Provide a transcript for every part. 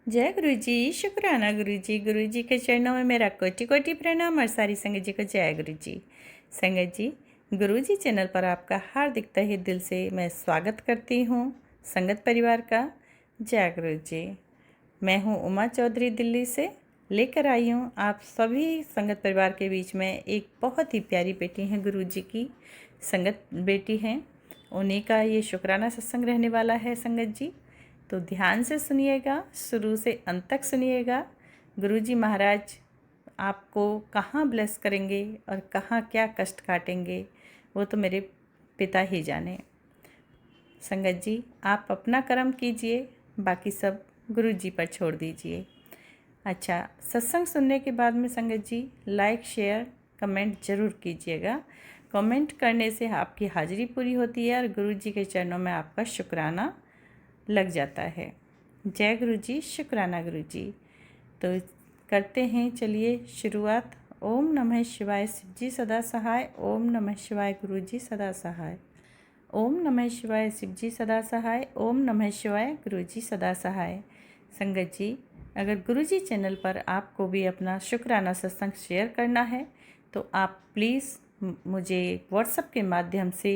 जय गुरु जी। शुक्राना गुरु जी के चरणों में मेरा कोटि कोटि प्रणाम और सारी संगत जी को जय गुरु जी। संगत जी, गुरु जी चैनल पर आपका हार्दिक तहे दिल से मैं स्वागत करती हूँ। संगत परिवार का जय गुरु जी। मैं हूँ उमा चौधरी, दिल्ली से लेकर आई हूँ आप सभी संगत परिवार के बीच में एक बहुत ही प्यारी बेटी हैं, गुरु जी की संगत बेटी हैं। उन्हीं का ये शुक्राना सत्संग रहने वाला है संगत जी, तो ध्यान से सुनिएगा, शुरू से अंत तक सुनिएगा। गुरुजी महाराज आपको कहाँ ब्लेस करेंगे और कहाँ क्या कष्ट काटेंगे वो तो मेरे पिता ही जाने। संगत जी, आप अपना कर्म कीजिए, बाकी सब गुरु जी पर छोड़ दीजिए। अच्छा, सत्संग सुनने के बाद में संगत जी लाइक शेयर कमेंट ज़रूर कीजिएगा। कमेंट करने से आपकी हाजिरी पूरी होती है और गुरु जी के चरणों में आपका शुक्राना लग जाता है। जय गुरु जी, शुक्राना गुरु जी। तो करते हैं, चलिए शुरुआत। ओम नमः शिवाय, शिव जी सदा सहाय। ओम नमः शिवाय, गुरु जी सदा सहाय। ओम नमः शिवाय, शिव जी सदा सहाय। ओम नमः शिवाय, गुरु जी सदा सहाय। संगत जी, अगर गुरु जी चैनल पर आपको भी अपना शुक्राना सत्संग शेयर करना है तो आप प्लीज़ मुझे व्हाट्सएप के माध्यम से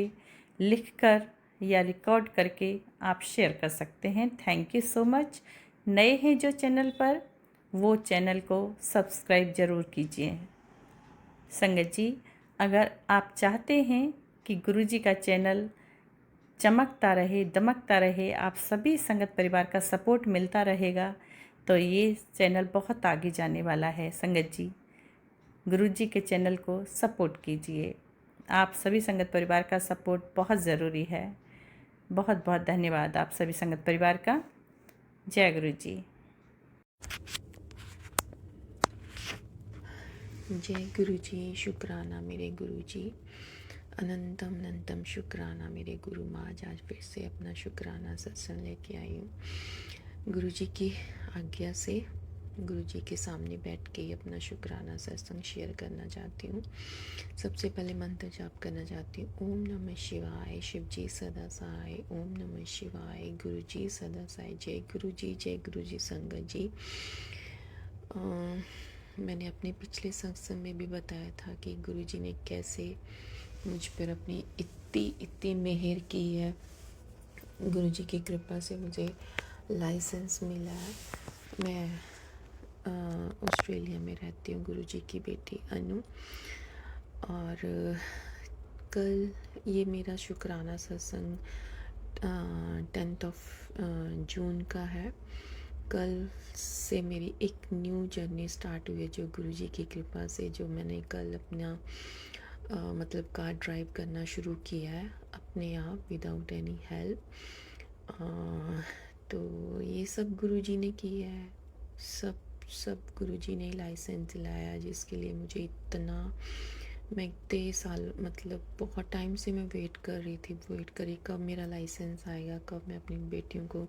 लिखकर या रिकॉर्ड करके आप शेयर कर सकते हैं। Thank you so much. नए हैं जो चैनल पर, वो चैनल को सब्सक्राइब ज़रूर कीजिए। संगत जी, अगर आप चाहते हैं कि गुरु जी का चैनल चमकता रहे, दमकता रहे, आप सभी संगत परिवार का सपोर्ट मिलता रहेगा, तो ये चैनल बहुत आगे जाने वाला है। संगत जी, गुरु जी के चैनल को सपोर्ट कीजिए। आप सभी संगत परिवार का सपोर्ट बहुत ज़रूरी है। बहुत बहुत धन्यवाद आप सभी संगत परिवार का। जय गुरु जी। जय गुरु जी। शुक्राना मेरे गुरु जी। अनंतम अनंतम शुक्राना मेरे गुरु माँ। आज फिर से अपना शुक्राना सत्संग लेके आई हूँ। गुरु जी की आज्ञा से गुरु जी के सामने बैठ के ही अपना शुक्राना सत्संग शेयर करना चाहती हूँ। सबसे पहले मंत्र जाप करना चाहती हूँ। ओम नमः शिवाय, शिव जी सदा सहाय। ओम नमः शिवाय, गुरु जी सदा सहाय। जय गुरु जी, जय गुरु जी। संगत जी, मैंने अपने पिछले सत्संग में भी बताया था कि गुरुजी ने कैसे मुझ पर अपनी इतनी मेहर की है। गुरुजी की कृपा से मुझे लाइसेंस मिला है। मैं ऑस्ट्रेलिया में रहती हूँ, गुरुजी की बेटी अनु। और कल ये मेरा शुक्राना सत्संग 10 जून का है। कल से मेरी एक न्यू जर्नी स्टार्ट हुई है, जो गुरुजी की कृपा से, जो मैंने कल अपना मतलब कार ड्राइव करना शुरू किया है अपने आप, विदाउट एनी हेल्प। तो ये सब गुरुजी ने किया है। सब गुरुजी ने लाइसेंस दिलाया, जिसके लिए मुझे इतना, मैं इतने साल मतलब बहुत टाइम से मैं वेट कर रही कब मेरा लाइसेंस आएगा, कब मैं अपनी बेटियों को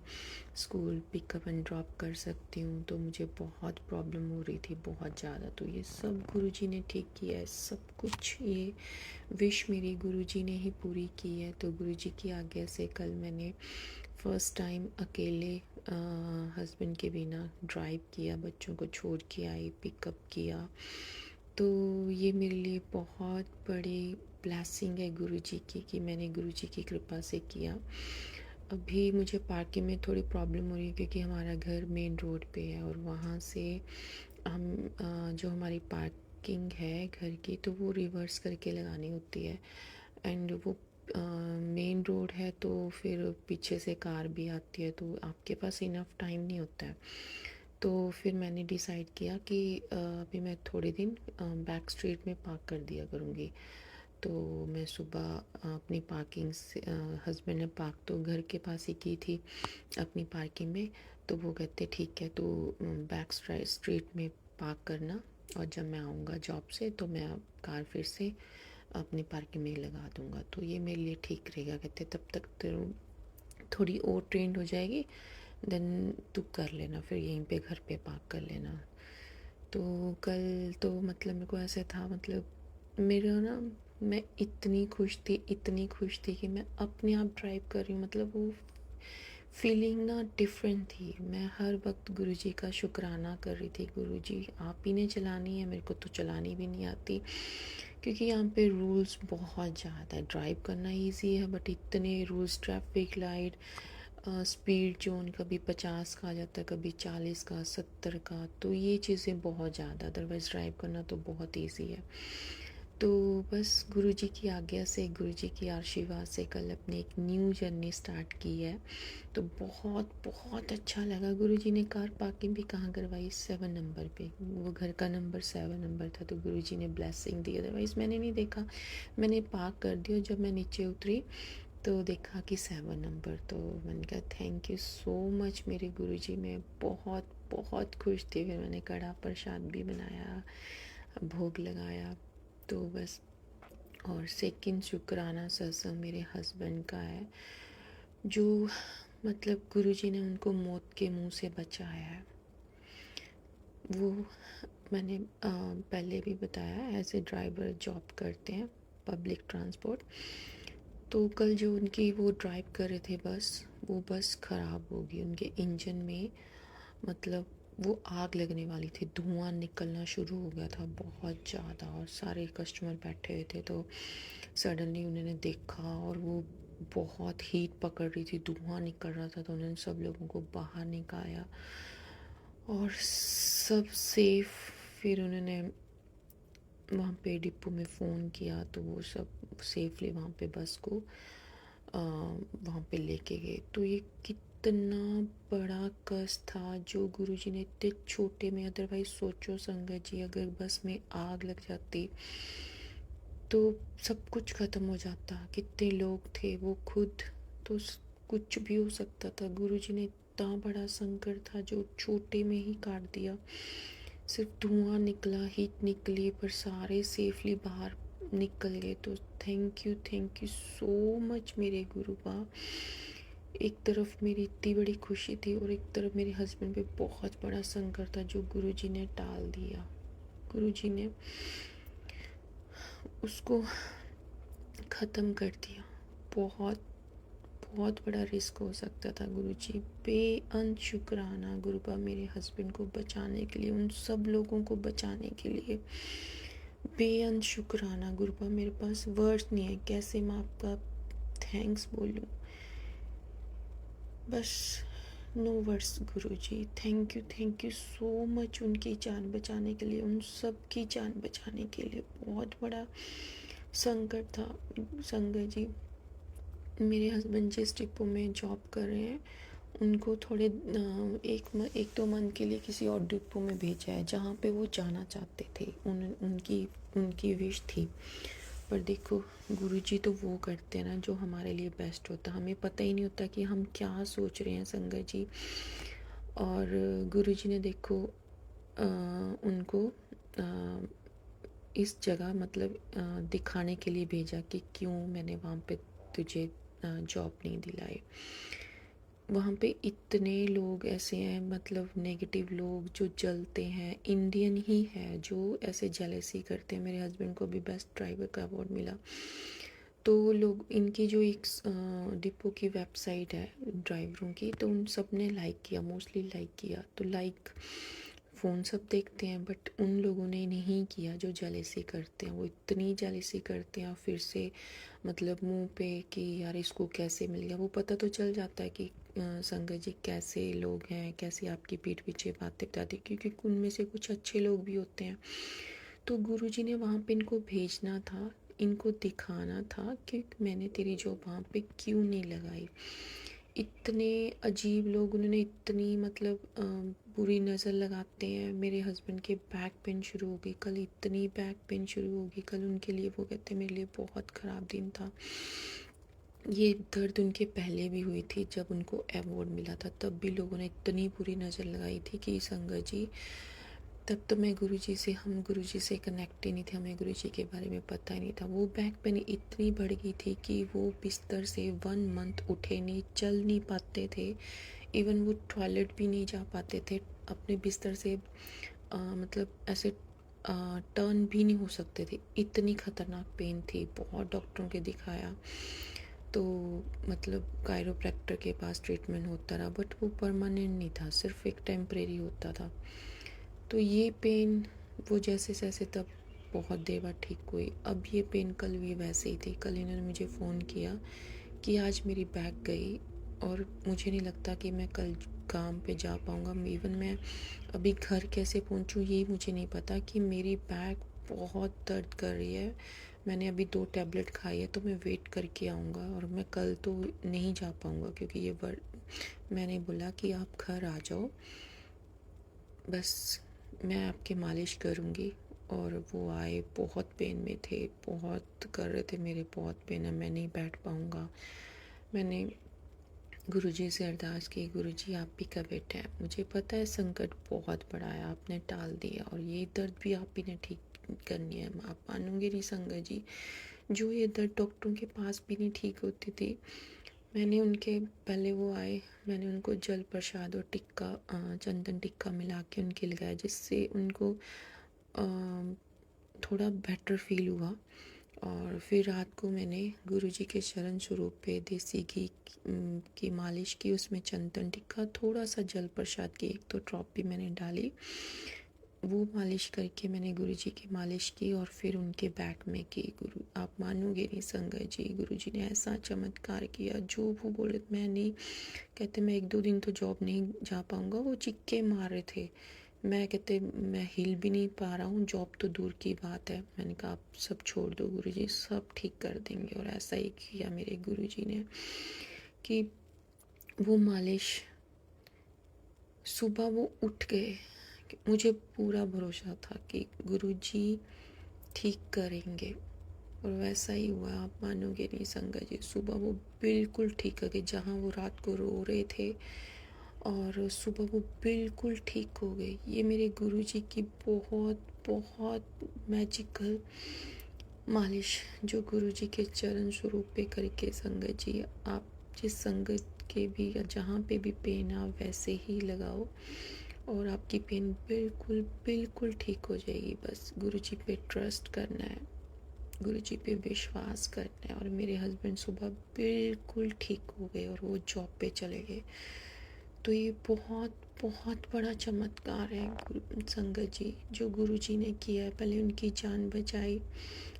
स्कूल पिकअप एंड ड्रॉप कर सकती हूँ। तो मुझे बहुत प्रॉब्लम हो रही थी, बहुत ज़्यादा। तो ये सब गुरुजी ने ठीक किया है, सब कुछ ये विश मेरी गुरुजी ने ही पूरी की है। तो गुरुजी की आज्ञा से कल मैंने फर्स्ट टाइम अकेले हस्बैंड के बिना ड्राइव किया, बच्चों को छोड़ के आई, पिकअप किया। तो ये मेरे लिए बहुत बड़ी ब्लेसिंग है गुरुजी की, कि मैंने गुरुजी की कृपा से किया। अभी मुझे पार्किंग में थोड़ी प्रॉब्लम हो रही है, क्योंकि हमारा घर मेन रोड पे है और वहाँ से हम जो हमारी पार्किंग है घर की, तो वो रिवर्स करके लगानी होती है। एंड वो मेन रोड है, तो फिर पीछे से कार भी आती है, तो आपके पास इनफ टाइम नहीं होता है। तो फिर मैंने डिसाइड किया कि अभी मैं थोड़े दिन बैक स्ट्रीट में पार्क कर दिया करूँगी। तो मैं सुबह अपनी पार्किंग से, हस्बैंड ने पार्क तो घर के पास ही की थी अपनी पार्किंग में, तो वो कहते ठीक है, तो बैक स्ट्रीट में पार्क करना, और जब मैं आऊँगा जॉब से तो मैं कार फिर से अपनी पार्किंग में लगा दूँगा। तो ये मेरे लिए ठीक रहेगा। कहते तब तक तो थोड़ी और ट्रेंड हो जाएगी, देन तू कर लेना, फिर यहीं पे घर पे पार्क कर लेना। तो कल तो मतलब मेरे को ऐसे था, मतलब मेरा ना, मैं इतनी खुश थी कि मैं अपने आप ड्राइव कर रही हूँ। मतलब वो फीलिंग ना डिफरेंट थी। मैं हर वक्त गुरुजी का शुक्राना कर रही थी, गुरुजी आप ही ने चलानी है, मेरे को तो चलानी भी नहीं आती। क्योंकि यहाँ पे रूल्स बहुत ज़्यादा है। ड्राइव करना इजी है बट इतने rules, traffic light, speed zone कभी 50 का आ जाता है, कभी 40 का, 70 का, तो ये चीज़ें बहुत ज़्यादा। अदरवाइज़ ड्राइव करना तो बहुत इजी है। तो बस गुरुजी की आज्ञा से, गुरुजी की आशीर्वाद से कल अपनी एक न्यू जर्नी स्टार्ट की है। तो बहुत बहुत अच्छा लगा। गुरुजी ने कार पार्किंग भी कहाँ करवाई, 7 नंबर पे। वो घर का नंबर 7 नंबर था, तो गुरुजी ने ब्लेसिंग दी। अदरवाइज़ मैंने नहीं देखा, मैंने पार्क कर दिया। जब मैं नीचे उतरी तो देखा कि 7 नंबर। तो मैंने कहा थैंक यू सो मच मेरे गुरुजी। मैं बहुत बहुत खुश थी। फिर मैंने कड़ा प्रसाद भी बनाया, भोग लगाया। तो बस। और सेकंड शुक्राना सत्संग मेरे हस्बैंड का है, जो मतलब गुरुजी ने उनको मौत के मुंह से बचाया है। वो मैंने पहले भी बताया, एज ए ड्राइवर जॉब करते हैं, पब्लिक ट्रांसपोर्ट। तो कल जो उनकी वो ड्राइव कर रहे थे बस, वो बस ख़राब हो गई। उनके इंजन में मतलब वो आग लगने वाली थी, धुआं निकलना शुरू हो गया था बहुत ज़्यादा। और सारे कस्टमर बैठे हुए थे, तो सडनली उन्होंने देखा और वो बहुत हीट पकड़ रही थी, धुआं निकल रहा था। तो उन्होंने सब लोगों को बाहर निकाला और सब सेफ। फिर उन्होंने वहाँ पे डिपो में फ़ोन किया, तो वो सब सेफली वहाँ पे बस को वहाँ पे लेके गए। तो ये कितना बड़ा कष्ट था जो गुरुजी ने इतने छोटे में। अदरवाइज सोचो संगत जी, अगर बस में आग लग जाती तो सब कुछ ख़त्म हो जाता। कितने लोग थे, वो खुद, तो कुछ भी हो सकता था। गुरुजी ने इतना बड़ा संकट था जो छोटे में ही काट दिया। सिर्फ धुआं निकला, हीट निकली, पर सारे सेफली बाहर निकल गए। तो थैंक यू सो मच मेरे गुरु बा। एक तरफ मेरी इतनी बड़ी खुशी थी और एक तरफ मेरे हस्बैंड पे बहुत बड़ा संकट था जो गुरुजी ने टाल दिया। गुरुजी ने उसको ख़त्म कर दिया। बहुत बहुत बड़ा रिस्क हो सकता था। गुरुजी बेअंत शुक्राना गुरुबा, मेरे हस्बैंड को बचाने के लिए, उन सब लोगों को बचाने के लिए बेअंत शुक्राना गुरुबा। मेरे पास वर्ड्स नहीं है कैसे मैं आपका थैंक्स बोलूं। बस नो वर्ड्स गुरुजी। थैंक यू सो मच उनकी जान बचाने के लिए, उन सब की जान बचाने के लिए। बहुत बड़ा संकट था संगत जी। मेरे हस्बैंड जिस डिपो में जॉब कर रहे हैं, उनको थोड़े एक दो मंथ के लिए किसी और डिपो में भेजा है जहाँ पे वो जाना चाहते थे। उनकी उनकी विश थी। पर देखो गुरुजी तो वो करते हैं ना जो हमारे लिए बेस्ट होता। हमें पता ही नहीं होता कि हम क्या सोच रहे हैं संगत जी। और गुरुजी ने देखो उनको इस जगह मतलब दिखाने के लिए भेजा कि क्यों मैंने वहाँ पे तुझे जॉब नहीं दिलाई। वहाँ पे इतने लोग ऐसे हैं, मतलब नेगेटिव लोग जो जलते हैं। इंडियन ही है जो ऐसे जेलसी करते हैं। मेरे हस्बैंड को भी बेस्ट ड्राइवर का अवार्ड मिला। तो लोग इनकी जो एक डिपो की वेबसाइट है ड्राइवरों की, तो उन सब ने लाइक किया, मोस्टली लाइक किया। तो लाइक फ़ोन सब देखते हैं, बट उन लोगों ने नहीं किया जो जेलसी करते हैं। वो इतनी जेलसी करते हैं फिर से, मतलब मुंह पे कि यार इसको कैसे मिल गया। वो पता तो चल जाता है कि संगत जी कैसे लोग हैं, कैसे आपकी पीठ पीछे बातें बताते, क्योंकि उनमें से कुछ अच्छे लोग भी होते हैं। तो गुरुजी ने वहाँ पे इनको भेजना था, इनको दिखाना था कि मैंने तेरी जॉब वहाँ पे क्यों नहीं लगाई। इतने अजीब लोग, उन्होंने इतनी मतलब बुरी नज़र लगाते हैं। मेरे हस्बैंड के बैक पेन शुरू हो गई कल, इतनी बैक पेन शुरू हो गई कल उनके लिए। वो कहते मेरे लिए बहुत ख़राब दिन था। ये दर्द उनके पहले भी हुई थी, जब उनको अवार्ड मिला था तब भी लोगों ने इतनी बुरी नज़र लगाई थी कि संगत जी, तब तो मैं गुरुजी से, हम गुरुजी से कनेक्ट ही नहीं थे, हमें गुरुजी के बारे में पता ही नहीं था। वो बैक पेन इतनी बढ़ गई थी कि वो बिस्तर से 1 मंथ उठे नहीं, चल नहीं पाते थे। इवन वो टॉयलेट भी नहीं जा पाते थे अपने बिस्तर से। मतलब ऐसे टर्न भी नहीं हो सकते थे, इतनी ख़तरनाक पेन थी। बहुत डॉक्टरों के दिखाया, तो मतलब कायरोप्रैक्टर के पास ट्रीटमेंट होता रहा, बट वो परमानेंट नहीं था, सिर्फ एक टेम्परेरी होता था। तो ये पेन वो जैसे जैसे तब बहुत देर बाद ठीक हुई। अब ये पेन कल भी वैसे ही थी। कल इन्होंने मुझे फ़ोन किया कि आज मेरी बैक गई और मुझे नहीं लगता कि मैं कल काम पे जा पाऊँगा। इवन मैं अभी घर कैसे पहुँचूँ ये मुझे नहीं पता, कि मेरी बैक बहुत दर्द कर रही है। मैंने अभी 2 टैबलेट खाई है, तो मैं वेट करके आऊँगा और मैं कल तो नहीं जा पाऊँगा, क्योंकि ये मैंने बोला कि आप घर आ जाओ, बस मैं आपके मालिश करूँगी। और वो आए, बहुत पेन में थे, बहुत कर रहे थे, मेरे बहुत पेन है, मैं नहीं बैठ पाऊँगा। मैंने गुरुजी से अरदास की, गुरुजी आप ही का बेटा है, मुझे पता है संकट बहुत बड़ा है, आपने टाल दिया और ये दर्द भी आप ही ने ठीक करनी है। आप मानोगे नहीं संगत जी, जो ये दर्द डॉक्टरों के पास भी नहीं ठीक होती थी, मैंने उनके पहले वो आए, मैंने उनको जल प्रसाद और टिक्का चंदन टिक्का मिला के उनके लगाया, जिससे उनको थोड़ा बेटर फील हुआ। और फिर रात को मैंने गुरुजी के चरण स्वरूप पे देसी घी की मालिश की, उसमें चंदन टिक्का, थोड़ा सा जल प्रसाद की 1-2 ड्रॉप भी मैंने डाली। वो मालिश करके मैंने गुरुजी की मालिश की और फिर उनके बैक में की। गुरु आप मानोगे नहीं संगत जी, गुरुजी ने ऐसा चमत्कार किया, जो वो बोले मैं नहीं, कहते मैं 1-2 दिन तो जॉब नहीं जा पाऊँगा। वो चिक्के मार रहे थे, मैं कहते मैं हिल भी नहीं पा रहा हूँ, जॉब तो दूर की बात है। मैंने कहा आप सब छोड़ दो गुरुजी, सब ठीक कर देंगे। और ऐसा ही किया मेरे गुरुजी ने, कि वो मालिश सुबह वो उठ गए। मुझे पूरा भरोसा था कि गुरुजी ठीक करेंगे और वैसा ही हुआ। आप मानोगे नहीं संगत जी, सुबह वो बिल्कुल ठीक हो गए। जहाँ वो रात को रो रहे थे और सुबह वो बिल्कुल ठीक हो गए। ये मेरे गुरुजी की बहुत बहुत मैजिकल मालिश, जो गुरुजी के चरण स्वरूप पे करके संगत जी, आप जिस संगत के भी या जहाँ पे भी पेन आप वैसे ही लगाओ और आपकी पेन बिल्कुल बिल्कुल ठीक हो जाएगी। बस गुरुजी पे ट्रस्ट करना है, गुरुजी पे विश्वास करना है। और मेरे हस्बैंड सुबह बिल्कुल ठीक हो गए और वो जॉब पे चले गए। तो ये बहुत बहुत बड़ा चमत्कार है संगत जी, जो गुरुजी ने किया है। पहले उनकी जान बचाई,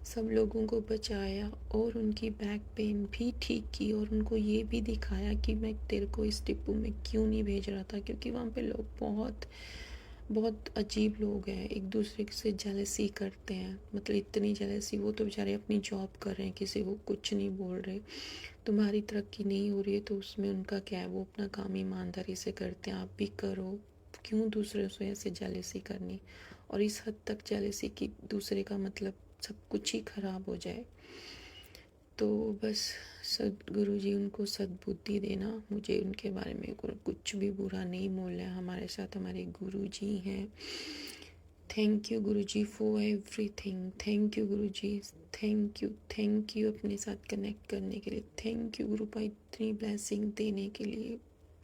सब लोगों को बचाया और उनकी बैक पेन भी ठीक की, और उनको ये भी दिखाया कि मैं तेरे को इस डिपो में क्यों नहीं भेज रहा था, क्योंकि वहाँ पे लोग बहुत बहुत अजीब लोग हैं, एक दूसरे से जेलसी करते हैं। मतलब इतनी जेलसी, वो तो बेचारे अपनी जॉब कर रहे हैं, किसी को कुछ नहीं बोल रहे। तुम्हारी तरक्की नहीं हो रही है तो उसमें उनका क्या है, वो अपना काम ईमानदारी से करते हैं, आप भी करो। क्यों दूसरे से ऐसे जेलसी करनी, और इस हद तक जेलसी कि दूसरे का मतलब सब कुछ ही खराब हो जाए। तो बस सदगुरु जी उनको सद्बुद्धि देना। मुझे उनके बारे में कुछ भी बुरा नहीं बोलना है, हमारे साथ हमारे गुरु जी हैं। Thank you Guru ji for everything, thank you Guru ji, thank you अपने साथ कनेक्ट करने के लिए, थैंक यू गुरु भाई इतनी ब्लेसिंग देने के लिए।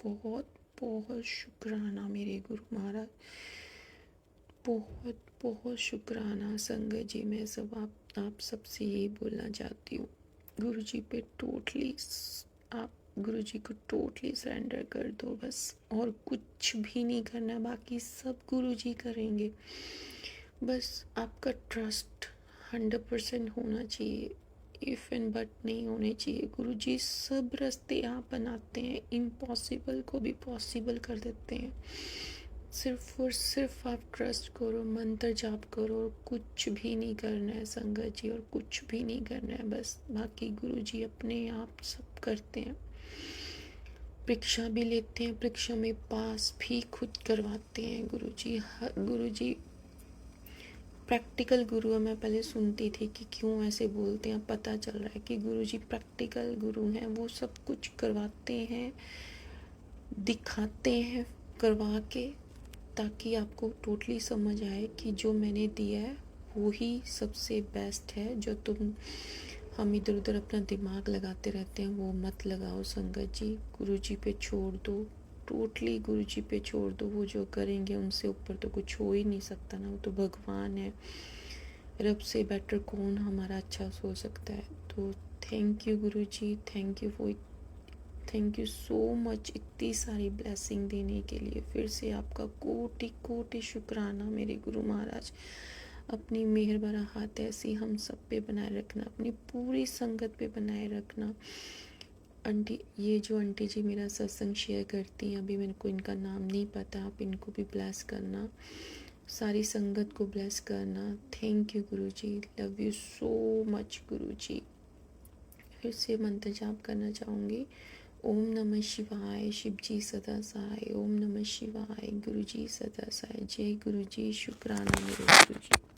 बहुत बहुत शुक्राना मेरे गुरु महाराज, बहुत बहुत शुक्राना संगत जी। मैं सब आप सबसे यही बोलना चाहती हूँ, गुरु जी पे टोटली आप गुरु जी को टोटली सरेंडर कर दो बस, और कुछ भी नहीं करना, बाकी सब गुरु जी करेंगे। बस आपका ट्रस्ट 100% होना चाहिए, इफ़ एंड बट नहीं होने चाहिए। गुरु जी सब रास्ते आप बनाते हैं, इम्पॉसिबल को भी पॉसिबल कर देते हैं। सिर्फ और सिर्फ आप ट्रस्ट करो, मंत्र जाप करो, और कुछ भी नहीं करना है संगत जी, और कुछ भी नहीं करना है बस। बाकी गुरु जी अपने आप सब करते हैं, परीक्षा भी लेते हैं, परीक्षा में पास भी खुद करवाते हैं गुरु जी। गुरु जी प्रैक्टिकल गुरु है। मैं पहले सुनती थी कि क्यों ऐसे बोलते हैं, पता चल रहा है कि गुरु जी प्रैक्टिकल गुरु हैं, वो सब कुछ करवाते हैं, दिखाते हैं करवा के, ताकि आपको टोटली समझ आए कि जो मैंने दिया है वो ही सबसे बेस्ट है। जो हम इधर उधर अपना दिमाग लगाते रहते हैं वो मत लगाओ संगत जी, गुरु जी पे छोड़ दो, टोटली गुरु जी पे छोड़ दो। वो जो करेंगे उनसे ऊपर तो कुछ हो ही नहीं सकता ना, वो तो भगवान है। रब से बेटर कौन हमारा अच्छा सोच सकता है। तो thank you Guruji, thank you so much इतनी सारी ब्लेसिंग देने के लिए। फिर से आपका कोटि कोटि शुक्राना मेरे गुरु महाराज। अपनी मेहर भरा हाथ ऐसी हम सब पे बनाए रखना, अपनी पूरी संगत पे बनाए रखना। आंटी, ये जो आंटी जी मेरा सत्संग शेयर करती हैं, अभी मेरे को इनका नाम नहीं पता, आप इनको भी ब्लेस करना, सारी संगत को ब्लेस करना। Thank you Guruji, love you so much Guruji. फिर से मंत्र जाप करना चाहूँगी। ओम नमः शिवाय, शिव जी सदा सहाय। ओम नमः शिवाय, गुरु जी सदा सहाय। जय गुरु जी, शुक्राना मेरे गुरु जी।